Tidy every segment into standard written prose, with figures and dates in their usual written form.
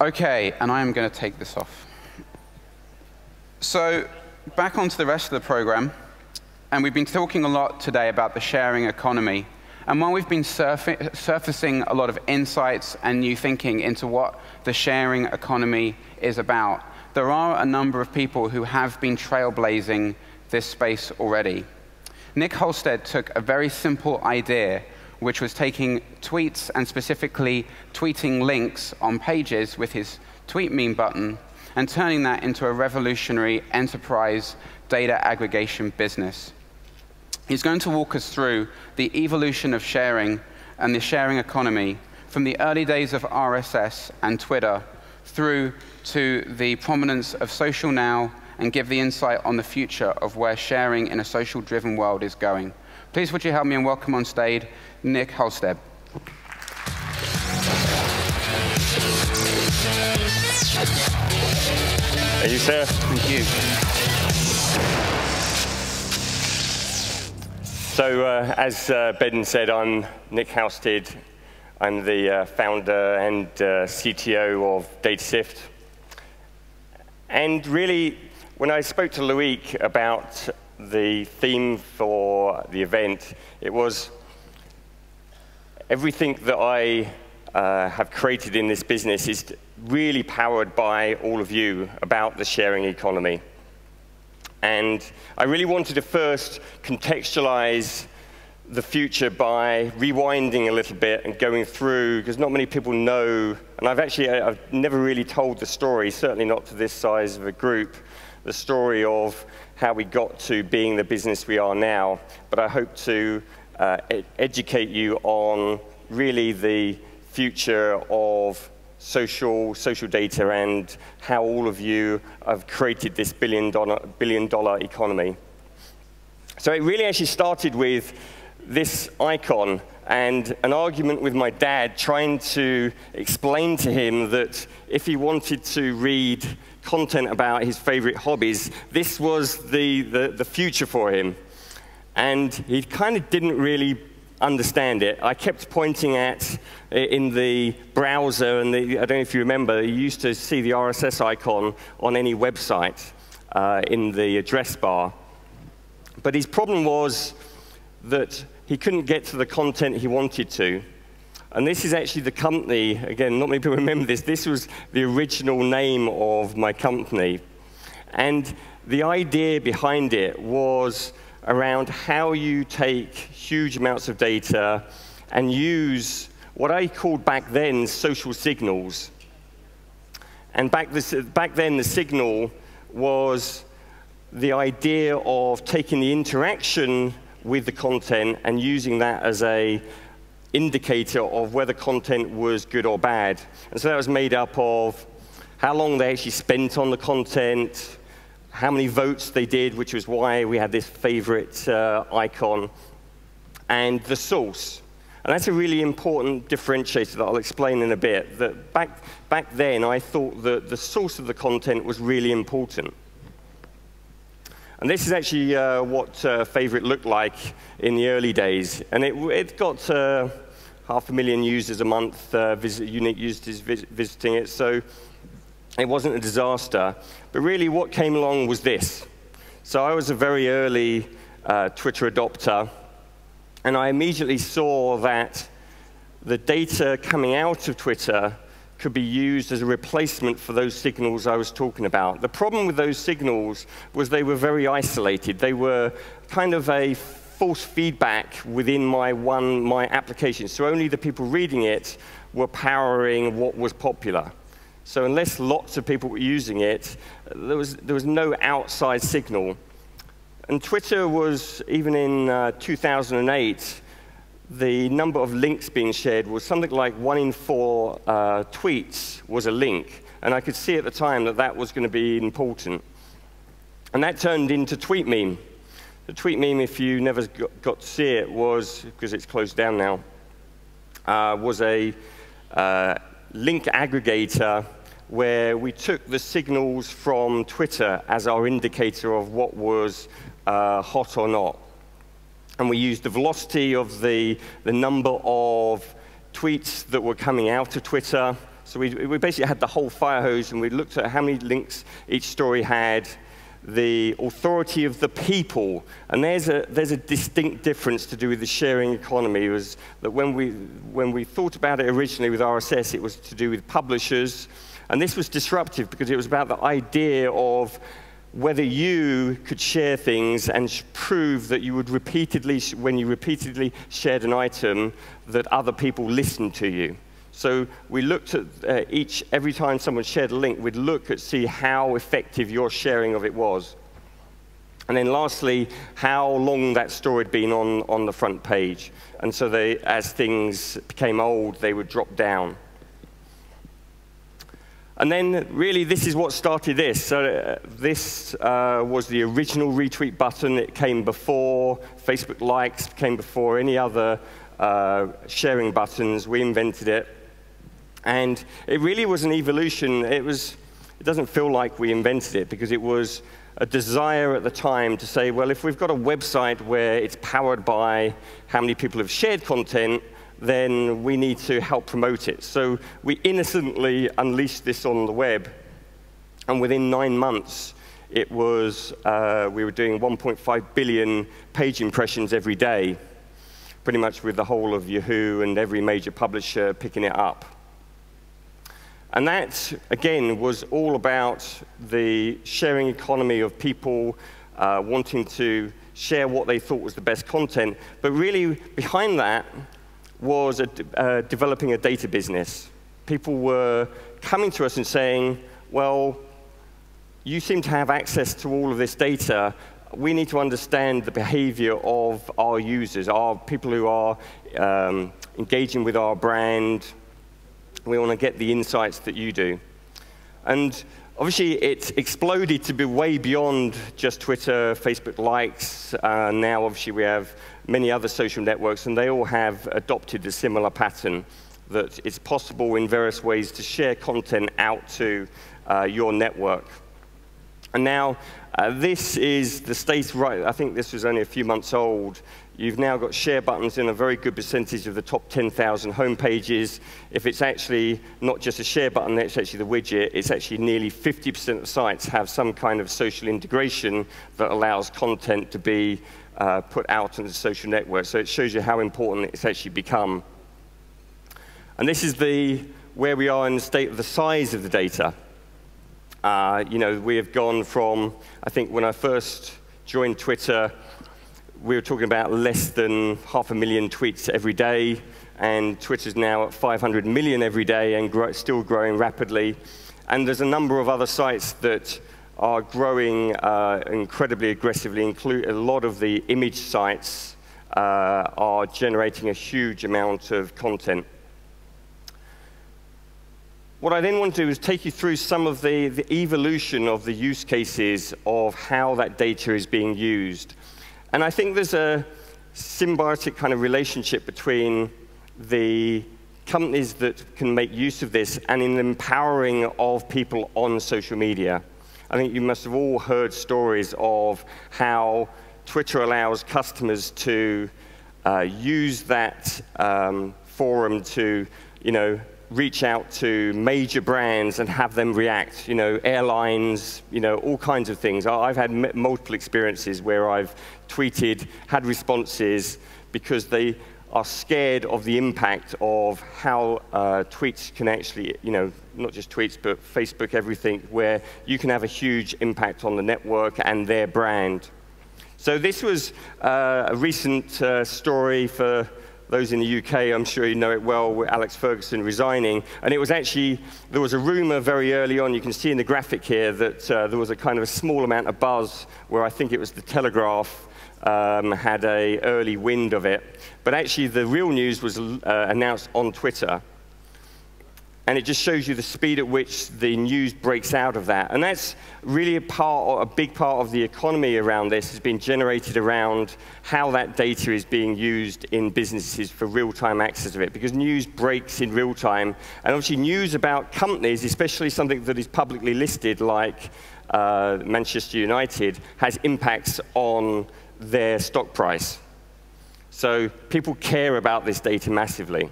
OK, and I am going to take this off. So back onto the rest of the program. And we've been talking a lot today about the sharing economy. And while we've been surfacing a lot of insights and new thinking into what the sharing economy is about, there are a number of people who have been trailblazing this space already. Nick Halstead took a very simple idea, which was taking tweets and specifically tweeting links on pages with his TweetMeme button and turning that into a revolutionary enterprise data aggregation business. He's going to walk us through the evolution of sharing and the sharing economy from the early days of RSS and Twitter through to the prominence of social now and give the insight on the future of where sharing in a social-driven world is going. Please would you help me and welcome on stage Nick Halstead. Thank you, sir. Thank you. So, as Ben said, I'm Nick Halstead. I'm the founder and CTO of DataSift. And really, when I spoke to Loic about the theme for the event, it was everything that I have created in this business is really powered by all of you about the sharing economy. And I really wanted to first contextualize the future by rewinding a little bit and going through, because not many people know, and I've never really told the story, certainly not to this size of a group, the story of how we got to being the business we are now. But I hope to educate you on really the future of social data and how all of you have created this billion dollar economy. So it really actually started with this icon and an argument with my dad trying to explain to him that if he wanted to read content about his favorite hobbies, this was the future for him. And he kind of didn't really understand it. I kept pointing at in the browser, and I don't know if you remember, you used to see the RSS icon on any website in the address bar. But his problem was that he couldn't get to the content he wanted to. And this is actually the company, again, not many people remember this, this was the original name of my company. And the idea behind it was around how you take huge amounts of data and use what I called back then social signals. And back then, the signal was the idea of taking the interaction with the content and using that as an indicator of whether content was good or bad. And so that was made up of how long they actually spent on the content, how many votes they did, which was why we had this favorite icon, and the source. And that's a really important differentiator that I'll explain in a bit. That back then, I thought that the source of the content was really important. And this is actually what favorite looked like in the early days. And it got 500,000 users a month, unique users visiting it. So it wasn't a disaster. But really, what came along was this. So I was a very early Twitter adopter. And I immediately saw that the data coming out of Twitter could be used as a replacement for those signals I was talking about. The problem with those signals was they were very isolated. They were kind of a false feedback within my application. So only the people reading it were powering what was popular. So unless lots of people were using it, there was no outside signal. And Twitter was, even in 2008, the number of links being shared was something like 1 in 4 tweets was a link. And I could see at the time that that was going to be important. And that turned into TweetMeme. The TweetMeme, if you never got to see it, was, because it's closed down now, was a link aggregator where we took the signals from Twitter as our indicator of what was hot or not. And we used the velocity of the number of tweets that were coming out of Twitter. So we basically had the whole fire hose, and we looked at how many links each story had, the authority of the people. And there's a distinct difference to do with the sharing economy. It was that when we thought about it originally with RSS, it was to do with publishers. And this was disruptive because it was about the idea of whether you could share things and prove that you would repeatedly, when you repeatedly shared an item, that other people listened to you. So we looked at every time someone shared a link, we'd look at see how effective your sharing of it was. And then lastly, how long that story had been on the front page. And so as things became old, they would drop down. And then, really, this is what started this. So this was the original retweet button. It came before Facebook likes, came before any other sharing buttons. We invented it. And it really was an evolution. It doesn't feel like we invented it, because it was a desire at the time to say, well, if we've got a website where it's powered by how many people have shared content, then we need to help promote it. So we innocently unleashed this on the web, and within 9 months, we were doing 1.5 billion page impressions every day, pretty much with the whole of Yahoo and every major publisher picking it up. And that, again, was all about the sharing economy of people wanting to share what they thought was the best content. But really, behind that was developing a data business. People were coming to us and saying, well, you seem to have access to all of this data. We need to understand the behavior of our users, our people who are engaging with our brand. We want to get the insights that you do. And obviously, it exploded to be way beyond just Twitter, Facebook likes. Now, obviously, we have many other social networks, and they all have adopted a similar pattern, that it's possible in various ways to share content out to your network. And now, this is the state, right? I think this was only a few months old. You've now got share buttons in a very good percentage of the top 10,000 homepages. If it's actually not just a share button, it's actually the widget, it's actually nearly 50% of sites have some kind of social integration that allows content to be put out on the social network. So it shows you how important it's actually become. And this is where we are in the state of the size of the data. We have gone from, I think when I first joined Twitter, we were talking about less than 500,000 tweets every day, and Twitter's now at 500 million every day and still growing rapidly. And there's a number of other sites that are growing incredibly aggressively. A lot of the image sites are generating a huge amount of content. What I then want to do is take you through some of the evolution of the use cases of how that data is being used. And I think there's a symbiotic kind of relationship between the companies that can make use of this and in the empowering of people on social media. I think you must have all heard stories of how Twitter allows customers to use that forum to, reach out to major brands and have them react, airlines, all kinds of things. I've had multiple experiences where I've tweeted, had responses, because they are scared of the impact of how tweets can actually, not just tweets, but Facebook, everything, where you can have a huge impact on the network and their brand. So this was a recent story for those in the UK, I'm sure you know it well, with Alex Ferguson resigning. And it was actually, there was a rumor very early on, you can see in the graphic here, that there was a kind of a small amount of buzz where I think it was the Telegraph had an early wind of it. But actually, the real news was announced on Twitter. And it just shows you the speed at which the news breaks out of that. And that's really a big part of the economy around this has been generated around how that data is being used in businesses for real-time access of it. Because news breaks in real time. And obviously, news about companies, especially something that is publicly listed like Manchester United, has impacts on their stock price. So people care about this data massively.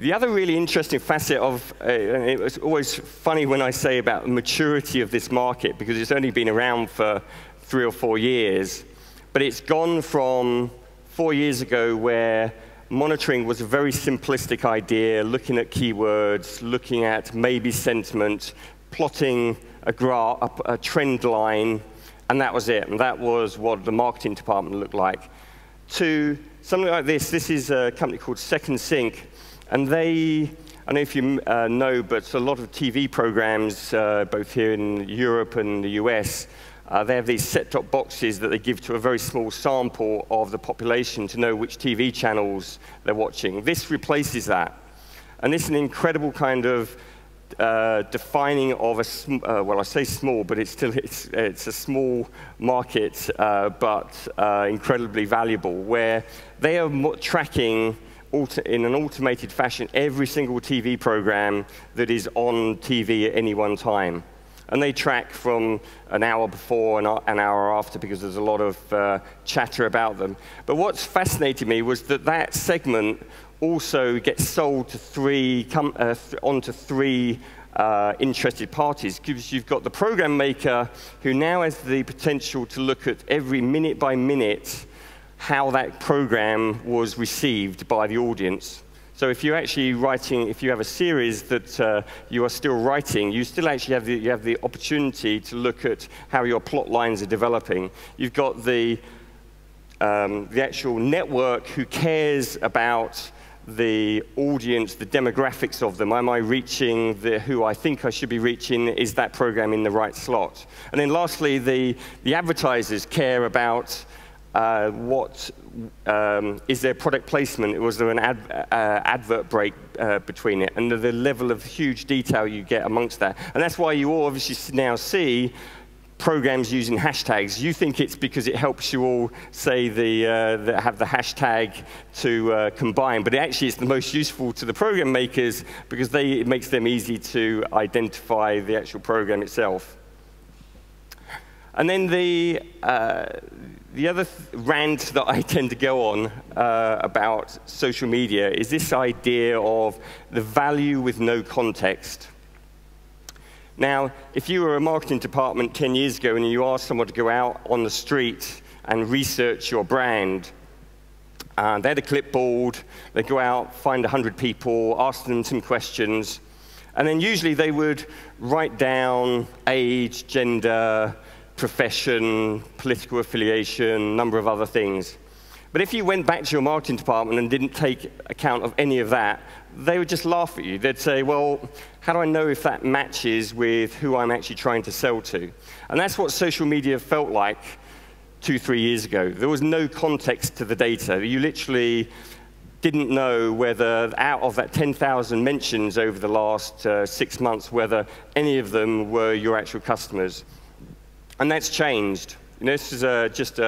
The other really interesting facet of, and it was always funny when I say about the maturity of this market, because it's only been around for 3 or 4 years, but it's gone from 4 years ago where monitoring was a very simplistic idea, looking at keywords, looking at maybe sentiment, plotting a graph, a trend line, and that was it. And that was what the marketing department looked like. To something like this. This is a company called Second Sync, and they, I don't know if you know, but a lot of TV programs, both here in Europe and the US, they have these set-top boxes that they give to a very small sample of the population to know which TV channels they're watching. This replaces that. And this is an incredible kind of defining of a, well, I say small, but it's still, it's a small market, but incredibly valuable, where they are tracking in an automated fashion every single TV program that is on TV at any one time. And they track from an hour before and an hour after, because there's a lot of chatter about them. But what's fascinated me was that that segment also gets sold to onto three interested parties, because you've got the program maker who now has the potential to look at every minute by minute how that program was received by the audience. So if you're actually writing, if you have a series that you are still writing, you still actually have the opportunity to look at how your plot lines are developing. You've got the actual network who cares about the audience, the demographics of them. Am I reaching who I think I should be reaching? Is that program in the right slot? And then lastly, the advertisers care about what is their product placement? Was there an advert break between it? And the level of huge detail you get amongst that. And that's why you all obviously now see programs using hashtags. You think it's because it helps you all say have the hashtag to combine, but actually it's the most useful to the program makers because it makes them easy to identify the actual program itself. And then the other rant that I tend to go on about social media is this idea of the value with no context. Now, if you were a marketing department 10 years ago and you asked someone to go out on the street and research your brand, they had a clipboard, they'd go out, find 100 people, ask them some questions, and then usually they would write down age, gender, profession, political affiliation, number of other things. But if you went back to your marketing department and didn't take account of any of that, they would just laugh at you. They'd say, well, how do I know if that matches with who I'm actually trying to sell to? And that's what social media felt like 2-3 years ago. There was no context to the data. You literally didn't know whether, out of that 10,000 mentions over the last 6 months, whether any of them were your actual customers. And that's changed. You know, this is just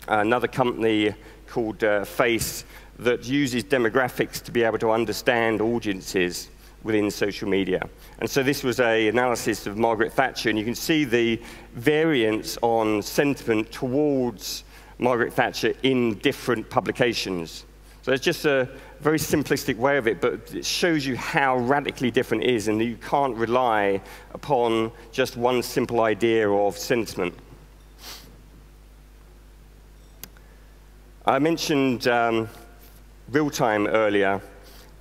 another company called Face that uses demographics to be able to understand audiences within social media. And so this was an analysis of Margaret Thatcher, and you can see the variance on sentiment towards Margaret Thatcher in different publications. So it's just a very simplistic way of it, but it shows you how radically different it is, and that you can't rely upon just one simple idea of sentiment. I mentioned real-time earlier,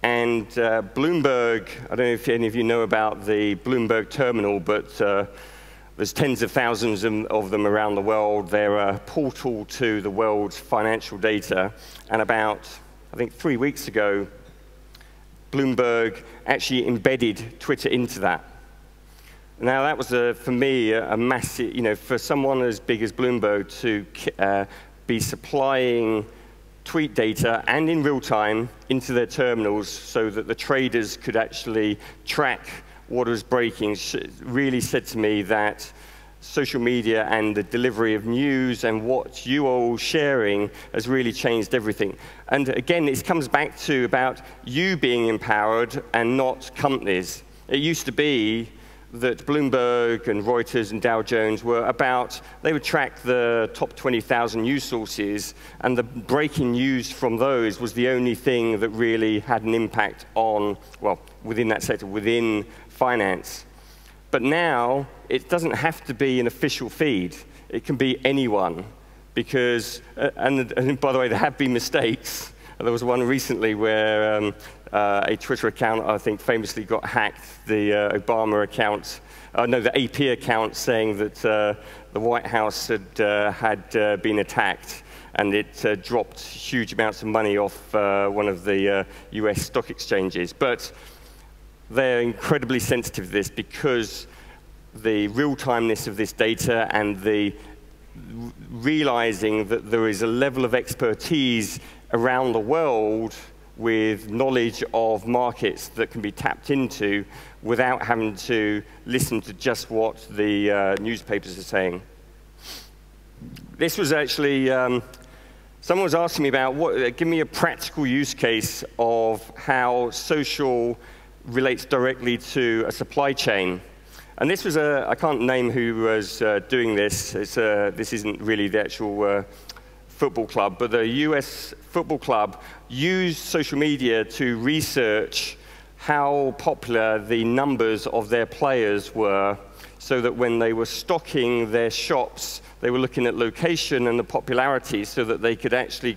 and Bloomberg, I don't know if any of you know about the Bloomberg terminal, but there's tens of thousands of them around the world. They're a portal to the world's financial data, and about, I think 3 weeks ago, Bloomberg actually embedded Twitter into that. Now that was, for me, a massive, you know, for someone as big as Bloomberg to be supplying tweet data and in real time into their terminals so that the traders could actually track what was breaking, really said to me that social media and the delivery of news and what you are all sharing has really changed everything. And again, it comes back to about you being empowered and not companies. It used to be that Bloomberg and Reuters and Dow Jones were about, they would track the top 20,000 news sources, and the breaking news from those was the only thing that really had an impact on, well, within that sector, within finance. But now, it doesn't have to be an official feed. It can be anyone, because, and by the way, there have been mistakes. There was one recently where a Twitter account, I think, famously got hacked, the Obama account, no, the AP account, saying that the White House had been attacked, and it dropped huge amounts of money off one of the US stock exchanges. But they're incredibly sensitive to this because the real-timeness of this data and the realizing that there is a level of expertise around the world with knowledge of markets that can be tapped into without having to listen to just what the newspapers are saying. This was actually, someone was asking me about, give me a practical use case of how social relates directly to a supply chain. And this was I can't name who was doing this. This isn't really the actual football club, but the US football club used social media to research how popular the numbers of their players were, so that when they were stocking their shops, they were looking at location and the popularity so that they could actually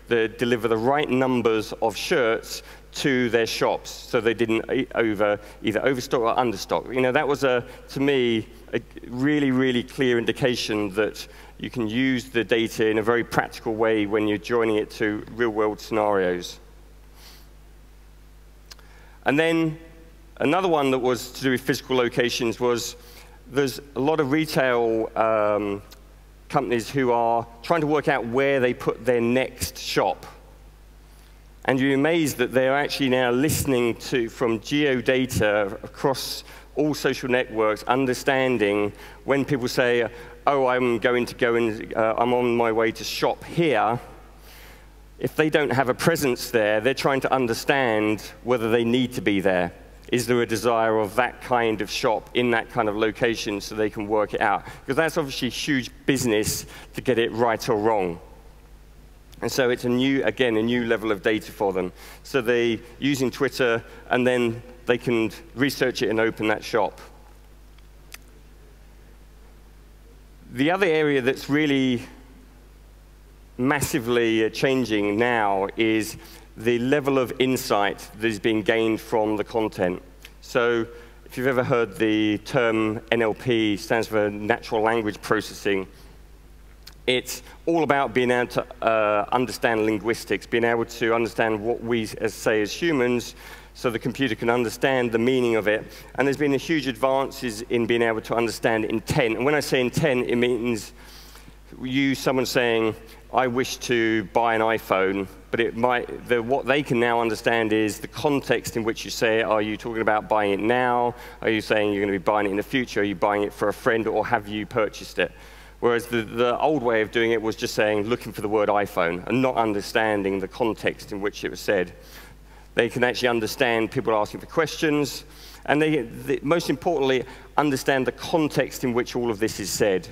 deliver the right numbers of shirts to their shops, so they didn't either overstock or understock. You know, that was, to me, a really, really clear indication that you can use the data in a very practical way when you're joining it to real-world scenarios. And then another one that was to do with physical locations was there's a lot of retail companies who are trying to work out where they put their next shop. And you're amazed that they're actually now listening from geodata across all social networks, understanding when people say, oh, I'm going to go and I'm on my way to shop here. If they don't have a presence there, they're trying to understand whether they need to be there. Is there a desire of that kind of shop in that kind of location so they can work it out? Because that's obviously huge business to get it right or wrong. And so it's again, a new level of data for them. So they're using Twitter, and then they can research it and open that shop. The other area that's really massively changing now is the level of insight that is being gained from the content. So if you've ever heard the term NLP, stands for natural language processing, it's all about being able to understand linguistics, being able to understand what we say as humans, so the computer can understand the meaning of it. And there's been a huge advances in being able to understand intent. And when I say intent, it means someone saying, I wish to buy an iPhone, but what they can now understand is the context in which you say it. Are you talking about buying it now? Are you saying you're going to be buying it in the future? Are you buying it for a friend, or have you purchased it? Whereas the old way of doing it was just saying, looking for the word iPhone, and not understanding the context in which it was said. They can actually understand people asking for questions, and they most importantly, understand the context in which all of this is said.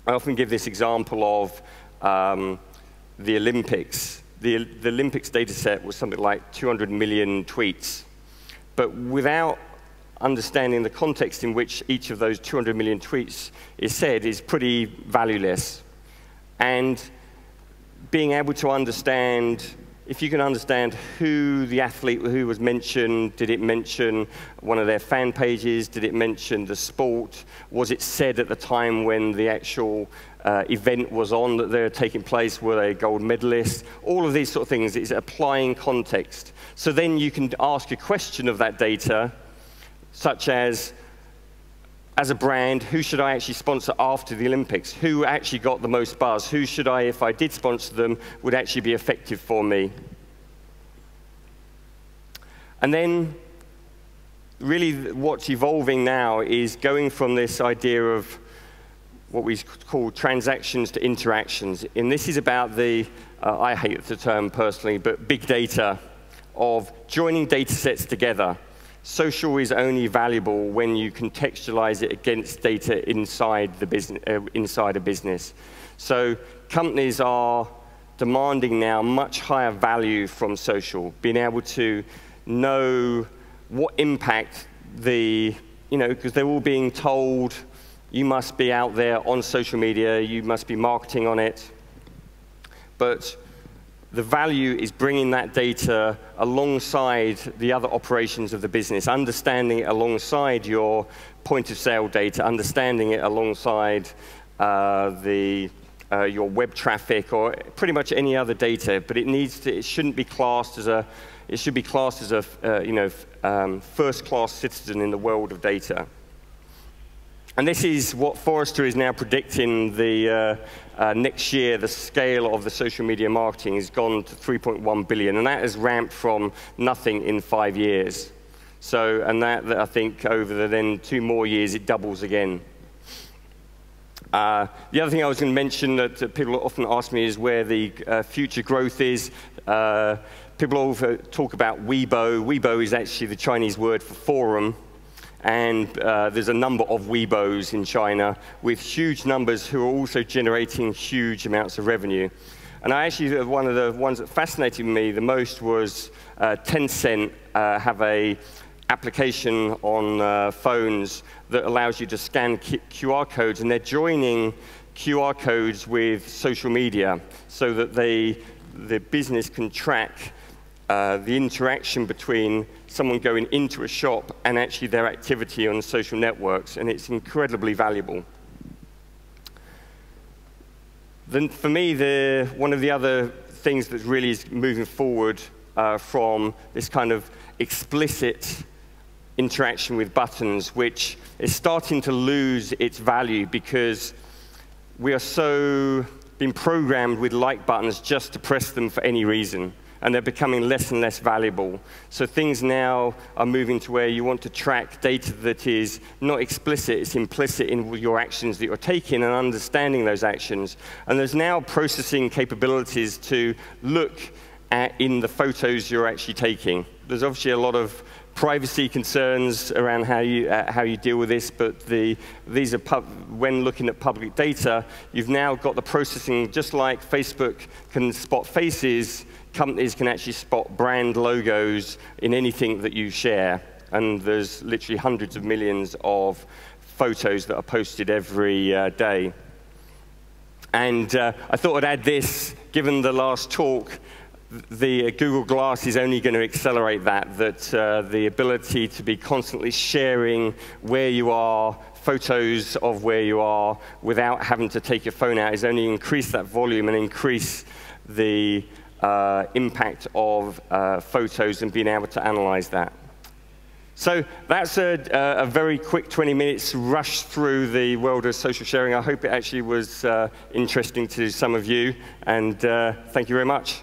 I often give this example of the Olympics. The Olympics data set was something like 200 million tweets. But without understanding the context in which each of those 200 million tweets is said is pretty valueless. And being able to understand, if you can understand who the athlete who was mentioned, did it mention one of their fan pages, did it mention the sport, was it said at the time when the actual event was on that they're taking place, were they a gold medalist, all of these sort of things is applying context. So then you can ask a question of that data, such as a brand, who should I actually sponsor after the Olympics? Who actually got the most buzz? Who should I, if I did sponsor them, would actually be effective for me? And then, really, what's evolving now is going from this idea of what we call transactions to interactions. And this is about I hate the term personally, but big data, of joining data sets together. social is only valuable when you contextualize it against data inside the business, inside a business. So companies are demanding now much higher value from social, being able to know what impact because they're all being told, you must be out there on social media, you must be marketing on it. But the value is bringing that data alongside the other operations of the business, understanding it alongside your point of sale data, understanding it alongside your web traffic or pretty much any other data. But it shouldn't be classed as a, it should be classed as a first-class citizen in the world of data. And this is what Forrester is now predicting next year. The scale of the social media marketing has gone to 3.1 billion, and that has ramped from nothing in 5 years. So, and that I think over the then 2 more years, it doubles again. The other thing I was going to mention that people often ask me is where the future growth is. People also talk about Weibo. Weibo is actually the Chinese word for forum. And there's a number of Weibos in China with huge numbers who are also generating huge amounts of revenue. And I actually, one of the ones that fascinated me the most was Tencent have a application on phones that allows you to scan QR codes, and they're joining QR codes with social media so that the business can track the interaction between someone going into a shop and actually their activity on social networks, and it's incredibly valuable. Then for me, one of the other things that really is moving forward from this kind of explicit interaction with buttons, which is starting to lose its value because we are so been programmed with like buttons just to press them for any reason. And they're becoming less and less valuable. So things now are moving to where you want to track data that is not explicit, it's implicit in your actions that you're taking and understanding those actions. And there's now processing capabilities to look at in the photos you're actually taking. There's obviously a lot of privacy concerns around how you deal with this, but these are when looking at public data, you've now got the processing, just like Facebook can spot faces, companies can actually spot brand logos in anything that you share. And there's literally hundreds of millions of photos that are posted every day. And I thought I'd add this, given the last talk, the Google Glass is only going to accelerate that the ability to be constantly sharing where you are, photos of where you are, without having to take your phone out, is only increase that volume and increase the impact of photos and being able to analyze that. So that's a very quick 20 minutes rush through the world of social sharing. I hope it actually was interesting to some of you, and thank you very much.